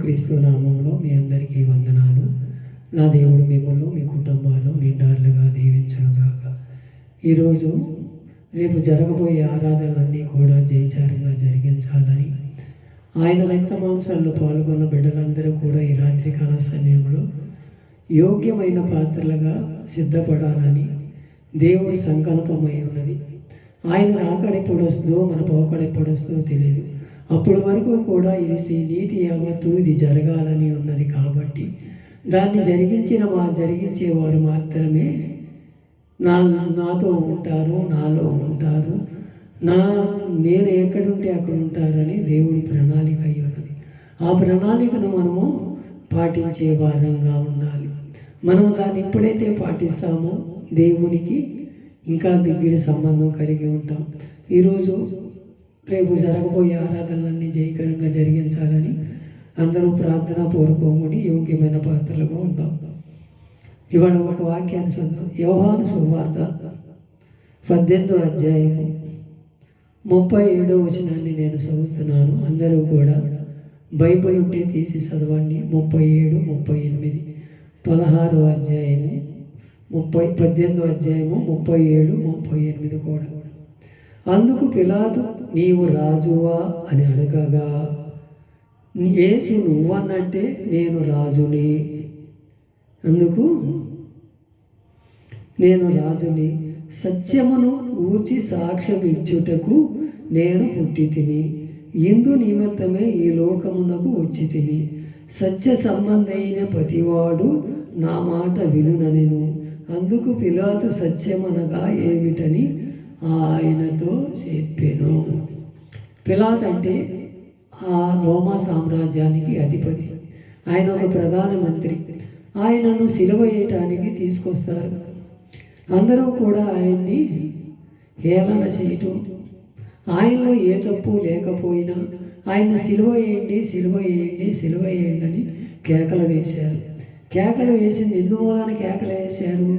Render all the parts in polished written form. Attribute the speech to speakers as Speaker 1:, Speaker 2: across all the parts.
Speaker 1: యేసుక్రీస్తు నామంలో మీ అందరికీ వందనాలు. నా దేవుడు మిమ్మల్ని మీ కుటుంబాలు నిండారులుగా దీవించునుగాక. ఈరోజు రేపు జరగబోయే ఆరాధనలన్నీ కూడా జయచారంగా జరిగించాలని, ఆయన రక్త మాంసాల్లో పాల్గొన్న బిడ్డలందరూ కూడా ఈ రాత్రికాల సమయంలో యోగ్యమైన పాత్రలుగా సిద్ధపడాలని దేవుడి సంకల్పమై ఉన్నది. ఆయన రాకడెప్పుడు వస్తుందో మన పోకడెప్పుడు వస్తుందో తెలియదు. అప్పటి వరకు కూడా ఇది నీతి యావత్తు ఇది జరగాలని ఉన్నది. కాబట్టి దాన్ని జరిగించేవారు మాత్రమే నాతో ఉంటారు, నాలో ఉంటారు, నేను ఎక్కడుంటే అక్కడ ఉంటారని దేవుడి ప్రణాళిక అయి ఉన్నది. ఆ ప్రణాళికను మనము పాటించే వారంగా ఉండాలి. మనం దాన్ని ఎప్పుడైతే పాటిస్తామో దేవునికి ఇంకా దగ్గర సంబంధం కలిగి ఉంటాం. ఈరోజు రేపు జరగబోయే ఆరాధనలన్నీ జయకరంగా జరిగించాలని అందరూ ప్రార్థన పూర్వకముని యోగ్యమైన పాత్రలుగా ఉంటాం. ఇవాళ ఒక వాక్యాన్ని చదువు. యోహాను సువార్త 18వ అధ్యాయము 37వ వచనాన్ని నేను చదువుతున్నాను. అందరూ కూడా బైబిల్ ఉంటే తీసి చదవండి. 37, 38, 16వ అధ్యాయము 18వ అధ్యాయము 37, 38 కూడా. అందుకు పిలాతు, నీవు రాజువా అని అడగగా, యేసు నువ్వన్నట్టే నేను రాజుని. అందుకు నేను రాజుని, సత్యమును ఊర్చి సాక్ష్యం ఇచ్చుటకు నేను పుట్టి తిని, ఇందు నిమిత్తమే ఈ లోకమునకు వచ్చి తిని, సత్య సంబంధైన ప్రతివాడు నా మాట వినుననెను. అందుకు పిలాతు సత్యమనగా ఏమిటని ఆయనతో చెప్పెను. పిలాతు అంటే ఆ రోమా సామ్రాజ్యానికి అధిపతి. ఆయన ఒక ప్రధానమంత్రి. ఆయనను సిలువ వేయటానికి తీసుకొస్తారు. అందరూ కూడా ఆయన్ని హేళన చేయటం, ఆయనలో ఏ తప్పు లేకపోయినా ఆయన సిలువ వేయండి, సిలువ వేయండి, సిలువ వేయండి అని కేకలు వేశారు. కేకలు వేసింది ఎందువలన కేకలు వేశారు?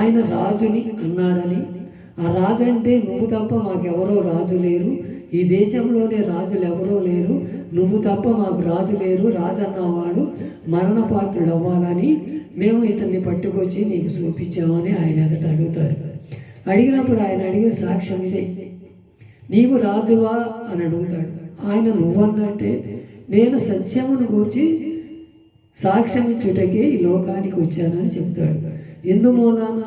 Speaker 1: ఆయన రాజుని అన్నాడని. ఆ రాజు అంటే నువ్వు తప్ప మాకెవరో రాజు లేరు, ఈ దేశంలోనే రాజులు ఎవరో లేరు, నువ్వు తప్ప మాకు రాజు లేరు, రాజు అన్నవాడు మరణపాత్రుడు అవ్వాలని మేము ఇతన్ని పట్టుకొచ్చి నీకు చూపించామని ఆయన ఎదుట అడుగుతారు. అడిగినప్పుడు ఆయన అడిగే సాక్ష్యం ఇదే, నీవు రాజువా అని అడుగుతాడు. ఆయన నువ్వన్నట్టే నేను సత్యమును గూర్చి సాక్ష్యం ఇచ్చుటకే ఈ లోకానికి వచ్చానని చెప్తాడు. ఎందుమూలాన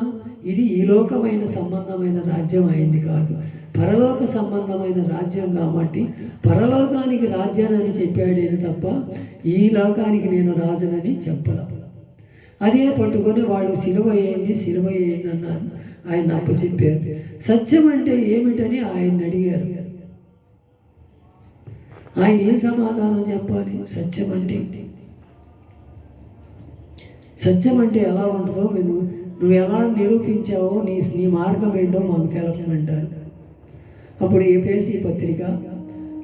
Speaker 1: ఇది ఈ లోకమైన సంబంధమైన రాజ్యం అయింది కాదు, పరలోక సంబంధమైన రాజ్యం. కాబట్టి పరలోకానికి రాజ్యాన్ని చెప్పాడేని తప్ప ఈ లోకానికి నేను రాజునని చెప్పల. అదే పట్టుకొని వాళ్ళు సిలువ వేయండి, సిలువ వేయండి అన్నారు. ఆయన అప్పచెప్పారు. సత్యం అంటే ఏమిటని ఆయన అడిగారు. ఆయన ఏం సమాధానం చెప్పాలి? సత్యం అంటే ఎలా ఉంటుందో నువ్వు ఎలా నిరూపించావో నీ మార్గం ఏంటో మాకు తెలపమంటారు. అప్పుడు ఎఫెసీ పత్రిక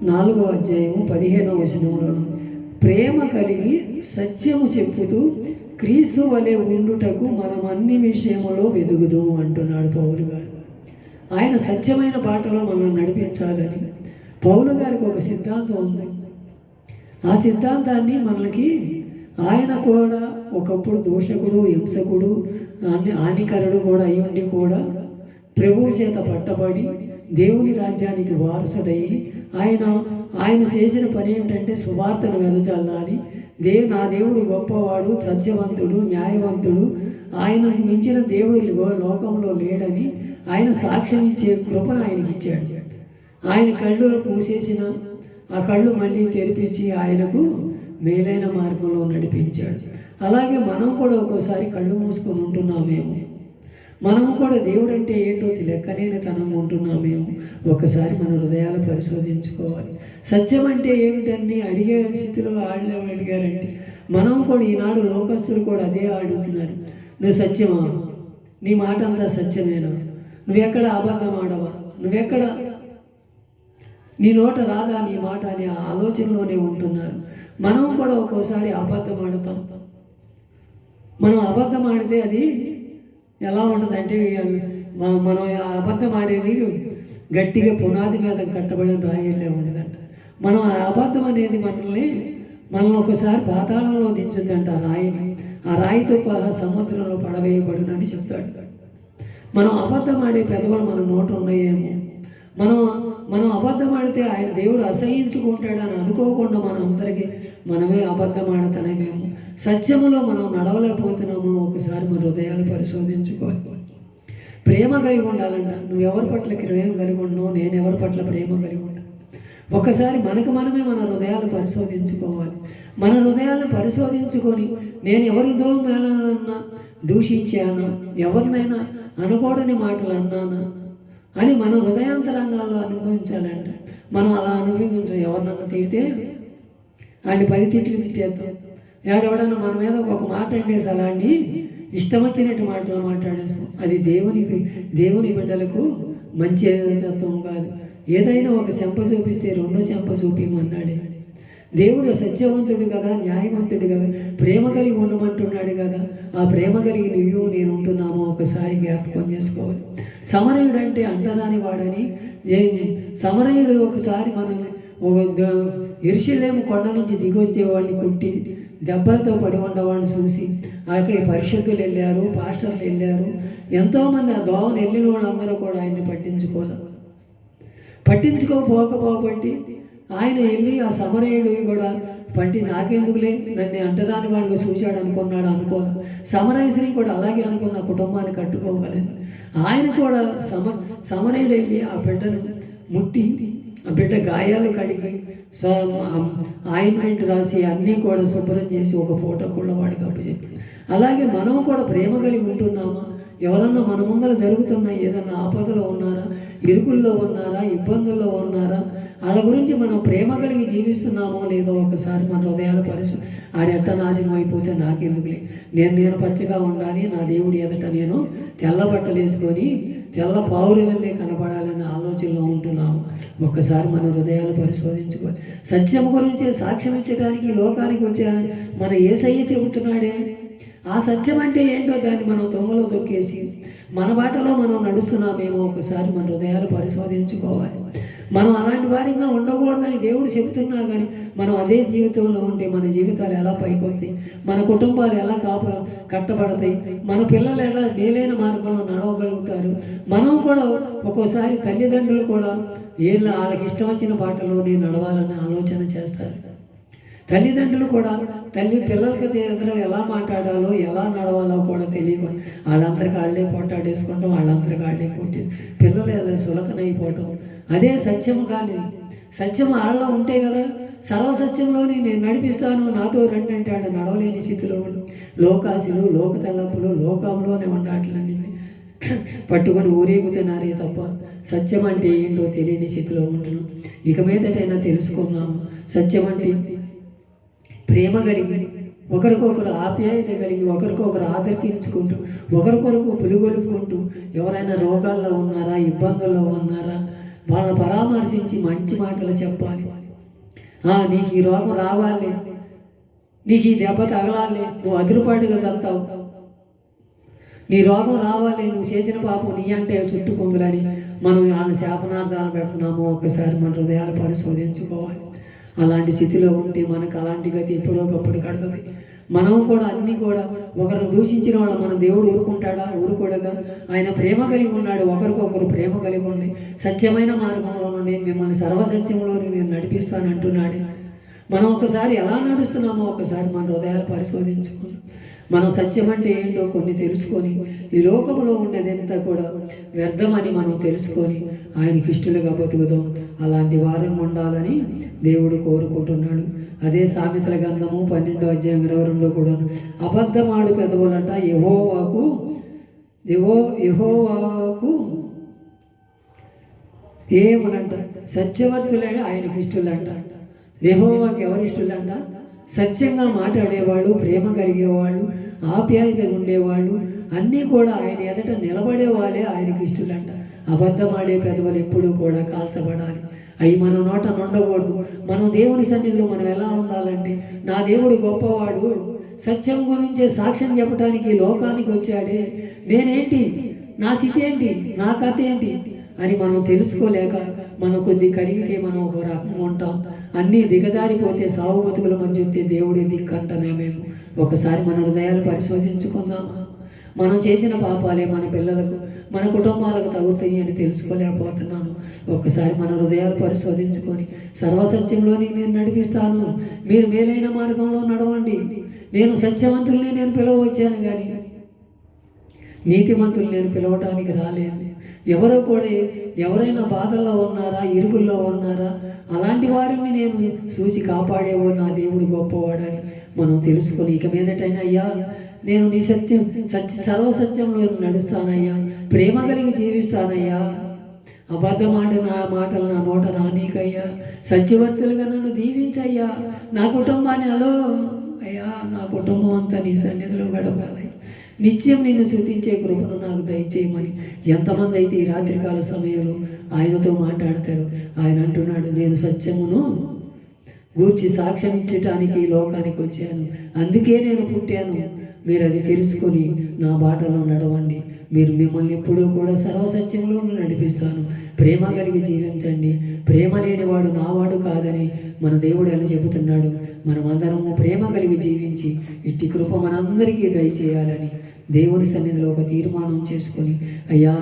Speaker 1: 4వ అధ్యాయము 15వ వచనంలోను, ప్రేమ కలిగి సత్యము చెప్పుతూ క్రీస్తు వలె ఉండుటకు మనం అన్ని విషయములో వెదుగుదాము అంటున్నాడు పౌలు గారు. ఆయన సత్యమైన బాటలో మనం నడిపించాలని పౌలు గారికి ఒక సిద్ధాంతం ఉంది. ఆ సిద్ధాంతాన్ని మనకి ఆయన కూడా ఒకప్పుడు దోషకుడు, హింసకుడు, హానికరుడు కూడా అయ్యుండి కూడా ప్రభువు చేత పట్టబడి దేవుని రాజ్యానికి వారసుడయ్యి ఆయన చేసిన పని ఏమిటంటే సువార్తను వెదజల్లాలి. నా దేవుడు గొప్పవాడు, సత్యవంతుడు, న్యాయవంతుడు, ఆయనకు మించిన దేవుడు లోకంలో లేడని ఆయన సాక్ష్యం ఇచ్చే కృపను ఆయనకి ఇచ్చాడు. ఆయన కళ్ళు పూసేసిన ఆ కళ్ళు మళ్ళీ తెరిపించి ఆయనకు మేలైన మార్గంలో నడిపించాడు. అలాగే మనం కూడా ఒక్కోసారి కళ్ళు మూసుకొని ఉంటున్నామేమో, మనం కూడా దేవుడు అంటే ఏంటో లెక్కలేని తనం ఉంటున్నామేమో. ఒకసారి మన హృదయాలు పరిశోధించుకోవాలి. సత్యం అంటే ఏమిటని అడిగే స్థితిలో వాళ్ళు అడిగారంటే మనం కూడా ఈనాడు లోకస్తులు కూడా అదే అడుగుతున్నారు. నువ్వు సత్యమా? నీ మాట అంతా సత్యమేనా? నువ్వెక్కడ అబద్ధం ఆడవా? నువ్వెక్కడ నీ నోట రాదా నీ మాట అనే ఆలోచనలోనే ఉంటున్నారు. మనం కూడా ఒక్కోసారి అబద్ధం ఆడతాం. మనం అబద్ధం ఆడితే అది ఎలా ఉంటుందంటే, మనం అబద్ధం ఆడేది గట్టిగా పునాది మీద కట్టబడిన రాయలే ఉండదంట. మనం ఆ అబద్ధం అనేది మనల్ని మనల్ని ఒకసారి పాతాళంలో దించుద్దంట ఆ రాయిని. ఆ రాయితో సముద్రంలో పడవేయబడునని చెప్తాడు. మనం అబద్ధం ఆడే పెదవులు మన నోట ఉన్నాయేమో, మనం అబద్ధం ఆడితే ఆయన దేవుడు అసహించుకుంటాడని అనుకోకుండా మనం అందరికీ మనమే అబద్ధం ఆడతానేమేమో, సత్యములో మనం నడవలేకపోతున్నామో ఒకసారి మన హృదయాలు పరిశోధించుకోవాలి. ప్రేమ కలిగి ఉండాలంట. నువ్వు ఎవరి పట్ల ప్రేమ కలిగి ఉన్నావు, నేను ఎవరి పట్ల ప్రేమ కలిగి ఉంటాను. ఒక్కసారి మనమే మన హృదయాలు పరిశోధించుకోవాలి. మన హృదయాలను పరిశోధించుకొని నేను ఎవరితో మేలన్నా దూషించానా, ఎవరినైనా అనకూడని మాటలు అన్నానా అని మన హృదయాంతరంగాల్లో అనుభవించాలంట. మనం అలా అనుభవించాం. ఎవరినన్నా తిడితే ఆయన 10 తిట్లు తిట్టేద్దాం. ఎవడన్నా మన మీద ఒక మాట అంటేసి అలాంటి ఇష్టం వచ్చినట్టు మాటలు మాట్లాడేస్తాం. అది దేవుని బిడ్డలకు మంచి తత్వం కాదు. ఏదైనా ఒక చెంప చూపిస్తే 2 చెంప చూపించమన్నాడే. దేవుడు సత్యవంతుడు కదా, న్యాయవంతుడు కదా, ప్రేమ కలిగి ఉండమంటున్నాడు కదా. ఆ ప్రేమ కలిగి నువ్వు నేను ఉంటున్నామో ఒకసారి జ్ఞాపకం చేసుకోవాలి. సమరయుడు అంటే అంటరాని వాడని, సమరయుడు ఒకసారి మనం యెరూషలేము కొండ నుంచి దిగొచ్చేవాడిని కొట్టి దెబ్బలతో పడి ఉండేవాడిని చూసి అక్కడికి పరిశుద్ధులు వెళ్ళారు, పాస్టర్లు వెళ్ళారు, ఎంతోమంది ఆ దోవను వెళ్ళిన వాళ్ళందరూ కూడా ఆయన్ని పట్టించుకోకపోబట్టి ఆయన వెళ్ళి ఆ సమరయుడు కూడా పట్టి నాకెందుకులే నన్ను అంటరాని వాడిగా చూశాడు అనుకోను. సమరయశ్రీ కూడా అలాగే అనుకున్న కుటుంబాన్ని కట్టుకోగలేదు. ఆయన కూడా సమరయుడు వెళ్ళి ఆ బిడ్డను ముట్టి ఆ బిడ్డ గాయాలు కడిగి ఆయింట్మెంట్ రాసి అన్నీ కూడా శుభ్రం చేసి ఒక ఫోటో కూడా వాడికి అప్పచెప్పి. అలాగే మనం కూడా ప్రేమ కలిగి ఉంటున్నామా? ఎవరన్నా మన ముందర జరుగుతున్నా ఏదన్నా ఆపదలో ఉన్నారా, ఇరుకుల్లో ఉన్నారా, ఇబ్బందుల్లో ఉన్నారా, వాళ్ళ గురించి మనం ప్రేమ కలిగి జీవిస్తున్నామో లేదో ఒకసారి మన హృదయాల పరిస్థితి. ఆడెట్ట నాశనం అయిపోతే నాకెందుకులే, నేను పచ్చగా ఉండాలి, నా దేవుడి ఎదుట నేను తెల్ల బట్టలు వేసుకొని తెల్ల పావురులనే కనపడాలనే ఆలోచనలో ఉంటున్నాము. ఒక్కసారి మన హృదయాలు పరిశోధించుకోవాలి. సత్యం గురించి సాక్ష్యం ఇచ్చడానికి లోకానికి వచ్చానని మన యేసయ్య చెబుతున్నాడే. ఆ సత్యం అంటే ఏంటో దాన్ని మనం తొంగలో తొక్కేసి మన బాటలో మనం నడుస్తున్నామేమో ఒకసారి మన హృదయాలు పరిశోధించుకోవాలి. మనం అలాంటి వారిగా ఉండకూడదని దేవుడు చెబుతున్నా కానీ మనం అదే జీవితంలో ఉంటే మన జీవితాలు ఎలా పైకొస్తాయి, మన కుటుంబాలు ఎలా కట్టబడతాయి, మన పిల్లలు ఎలా మేలైన మార్గంలో నడవగలుగుతారు. మనం కూడా ఒక్కోసారి తల్లిదండ్రులు కూడా వాళ్ళకి ఇష్టం వచ్చిన బాటలోనే నడవాలని ఆలోచన చేస్తారు. తల్లిదండ్రులు కూడా పిల్లలకి ఎదురు ఎలా మాట్లాడాలో ఎలా నడవాలో కూడా తెలియకుండా వాళ్ళందరికీ వాళ్ళే పోటాడేసుకుంటాం, వాళ్ళందరికీ వాళ్ళే కొట్టేసి పిల్లలు ఏదో సులకనైపోవటం. అదే సత్యము. కానీ సత్యం వాళ్ళలో ఉంటే కదా సర్వసత్యంలోని నేను నడిపిస్తాను, నాతో రండి అంటే వాళ్ళు నడవలేని స్థితిలో లోకాశులు, లోక తలపులు, లోకంలోనే ఉండట్లన్నీ పట్టుకొని ఊరేగుతున్నారే తప్ప సత్యం అంటే ఏంటో తెలియని స్థితిలో ఉంటున్నాం. ఇక మీదటైనా తెలుసుకుందాము. సత్యం అంటే ప్రేమ కలిగి, ఒకరికొకరు ఆప్యాయత కలిగి, ఒకరికొకరు ఆదర్శించుకుంటూ, ఒకరికొరకు పులిగొలుపుకుంటూ, ఎవరైనా రోగాల్లో ఉన్నారా, ఇబ్బందుల్లో ఉన్నారా వాళ్ళని పరామర్శించి మంచి మాటలు చెప్పాలి. నీకు ఈ రోగం రావాలి, నీకు ఈ దెబ్బ తగలాలి, నువ్వు అదురుపాటుగా చస్తావు, నీ రోగం రావాలి, నువ్వు చేసిన పాపం నీ అంటే చుట్టుకుందని మనం వాళ్ళని శాపనార్థాలు పెడుతున్నామో ఒకసారి మన హృదయాలు పరిశోధించుకోవాలి. అలాంటి స్థితిలో ఉంటే మనకు అలాంటి గతి ఎప్పుడోకప్పుడు కడుతుంది. మనం కూడా అన్నీ కూడా ఒకరిని దూషించిన వాళ్ళు మన దేవుడు ఊరుకుంటాడా? ఊరుకోడగా. ఆయన ప్రేమ కలిగి ఉన్నాడు. ఒకరికొకరు ప్రేమ కలిగి ఉండి సత్యమైన మార్గంలో నుండి మిమ్మల్ని సర్వసత్యంలో నేను నడిపిస్తాను అంటున్నాడు. మనం ఒకసారి ఎలా నడుస్తున్నామో ఒకసారి మన హృదయాలు పరిశోధించుకొని మనం సత్యం అంటే ఏంటో కొన్ని తెలుసుకొని ఈ లోకంలో ఉండేదంతా కూడా వ్యర్థమని మనం తెలుసుకొని ఆయనకి ఇష్టలుగా బతుకుదాం. అలాంటి వారం ఉండాలని దేవుడు కోరుకుంటున్నాడు. అదే సామెతల గ్రంథము 12వ అధ్యాయం 22లో కూడా అబద్ధమాడు పెదవులంట యెహోవాకు ఏమనంట సత్యవర్తులే ఆయనకి ఇష్టలంట. యెహోవాకి ఎవరు ఇష్టలంట? సత్యంగా మాట్లాడేవాళ్ళు, ప్రేమ కలిగేవాళ్ళు, ఆప్యాయతగా ఉండేవాళ్ళు, అన్నీ కూడా ఆయన ఎదుట నిలబడే వాళ్ళే ఆయనకి ఇష్టలంట. అబద్ధమాడే పెదవులు ఎప్పుడూ కూడా కాల్చబడాలి. అవి మన నోట ఉండకూడదు. మనం దేవుని సన్నిధిలో మనం ఎలా ఉండాలంటే నా దేవుడు గొప్పవాడు, సత్యం గురించే సాక్ష్యం చెప్పడానికి లోకానికి వచ్చాడే, నేనేంటి, నా స్థితి ఏంటి, నా కథ ఏంటి అని మనం తెలుసుకోలేక మనం కొద్ది కలిగితే మనం ఒక రకంగా ఉంటాం, అన్నీ దిగజారిపోతే సాగు బతుకుల మధ్య ఉంటే దేవుడే దిక్కంటనే మేము. ఒకసారి మన హృదయాలు పరిశోధించుకుందామా? మనం చేసిన పాపాలే మన పిల్లలకు మన కుటుంబాలకు తగులుతాయి అని తెలుసుకోలేకపోతున్నాను. ఒక్కసారి మన హృదయాలు పరిశోధించుకొని సర్వసత్యంలోని నేను నడిపిస్తాను, మీరు మేలైన మార్గంలో నడవండి. నేను సత్యవంతుల్ని నేను పిలవచ్చాను కానీ నీతిమంతులు నేను పిలవడానికి రాలేదు. ఎవరో కూడా ఎవరైనా బాధల్లో ఉన్నారా, ఇరుకుల్లో ఉన్నారా, అలాంటి వారిని నేను చూసి కాపాడేవో నా దేవుడు గొప్పవాడని మనం తెలుసుకొని ఇక మీదటైనా అయ్యా నేను నీ సర్వసత్యంలో నడుస్తానయ్యా, ప్రేమ కలిగి జీవిస్తానయ్యా, అబద్ధమాట నా మాటలు నా నోట రానీకయ్యా, సత్యవర్తులుగా నన్ను దీవించయ్యా, నా కుటుంబాన్ని అయ్యా నా కుటుంబం అంతా నీ సన్నిధిలో గడపాలి, నిత్యం నిన్ను స్తుతించే కృపను నాకు దయచేయమని ఎంతమంది అయితే ఈ రాత్రికాల సమయంలో ఆయనతో మాట్లాడతారు. ఆయన అంటున్నాడు, నేను సత్యమును గూర్చి సాక్ష్యం ఇచ్చటానికి ఈ లోకానికి వచ్చాను, అందుకే నేను పుట్టాను, మీరు అది తెలుసుకొని నా బాటలో నడవండి, మీరు మిమ్మల్ని ఎప్పుడూ కూడా సర్వసత్యంలో నడిపిస్తాను, ప్రేమ కలిగి జీవించండి, ప్రేమ లేనివాడు నావాడు కాదని మన దేవుడు ఎలా చెబుతున్నాడు. మనమందరము ప్రేమ కలిగి జీవించి ఇట్టి కృప మనందరికీ దయచేయాలని దేవుని సన్నిధిలో ఒక తీర్మానం చేసుకొని, అయ్యా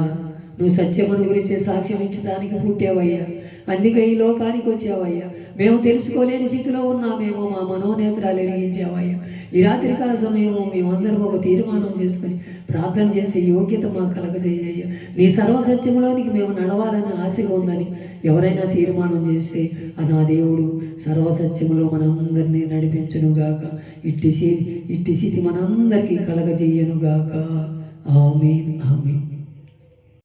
Speaker 1: నువ్వు సత్యమును గురించి సాక్ష్యం ఇచ్చడానికి పుట్టావయ్యా, అందుకే ఈ లోకానికి వచ్చావయ్యా, మేము తెలుసుకోలేని స్థితిలో ఉన్నామేమో, మా మనోనేత్రాలు వెలిగించావయ్యా. ఈ రాత్రికాల సమయము మేమందరం ఒక తీర్మానం చేసుకొని ప్రార్థన చేసే యోగ్యత మాకు కలగజేయ్యా. నీ సర్వసత్యంలోనికి మేము నడవాలని ఆశగా ఉందని ఎవరైనా తీర్మానం చేస్తే నా దేవుడు సర్వసత్యంలో మనందరినీ నడిపించునుగాక, ఇట్టి స్థితి మనందరికీ కలగజేయనుగాక. ఆమేన్ ఆమేన్.